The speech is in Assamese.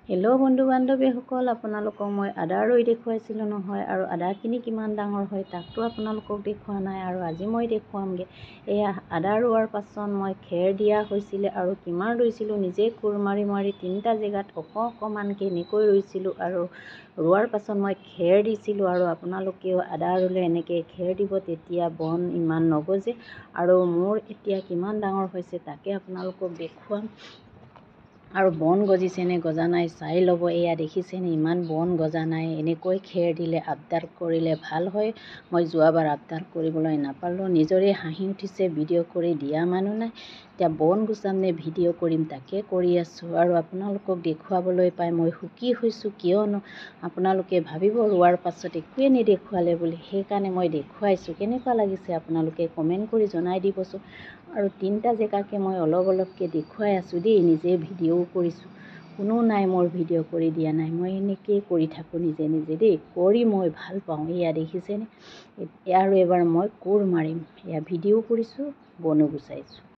হেল্ল' বন্ধু বান্ধৱীসকল, আপোনালোকক মই আদা ৰৈ দেখুৱাইছিলোঁ নহয়, আৰু আদাখিনি কিমান ডাঙৰ হয় তাকতো আপোনালোকক দেখুওৱা নাই। আৰু আজি মই দেখুৱামগৈ। এয়া আদা ৰোৱাৰ পাছত মই খেৰ দিয়া হৈছিলে আৰু কিমান ৰুইছিলোঁ, নিজে কোৰ মাৰি মাৰি 3টা জেগাত অকণমানকৈ এনেকৈ ৰুইছিলোঁ। আৰু ৰোৱাৰ পাছত মই খেৰ দিছিলোঁ। আৰু আপোনালোকেও আদা ৰুলে এনেকৈ খেৰ দিব, তেতিয়া বন ইমান নগজে। আৰু মোৰ এতিয়া কিমান ডাঙৰ হৈছে তাকে আপোনালোকক দেখুৱাম। আৰু বন গজিছেনে গজা নাই চাই ল'ব। এয়া দেখিছেনে, ইমান বন গজা নাই। এনেকৈ খেৰ দিলে আপডাল কৰিলে ভাল হয়। মই যোৱাবাৰ আপডাল কৰিবলৈ নাপালোঁ, নিজৰে হাঁহি উঠিছে। ভিডিঅ' কৰি দিয়া মানুহ নাই, এতিয়া বন গুচাম নে ভিডিঅ' কৰিম তাকে কৰি আছোঁ। আৰু আপোনালোকক দেখুৱাবলৈ পাই মই সুখী হৈছোঁ, কিয়নো আপোনালোকে ভাবিব ৰোৱাৰ পাছত একোৱে নেদেখুৱালে বুলি। সেইকাৰণে মই দেখুৱাইছোঁ। কেনেকুৱা লাগিছে আপোনালোকে কমেণ্ট কৰি জনাই দিবচোন। আৰু 3টা জেগাকে মই অলপ অলপকৈ দেখুৱাই আছোঁ দেই, নিজে ভিডিঅ'ও কৰিছোঁ। কোনো নাই মোৰ ভিডিঅ' কৰি দিয়া নাই, মই এনেকৈয়ে কৰি থাকোঁ নিজে নিজে দেই, কৰি মই ভাল পাওঁ। এয়া দেখিছেনে, আৰু এবাৰ মই কোৰ মাৰিম। এয়া ভিডিঅ'ও কৰিছোঁ, বনো গুচাইছোঁ।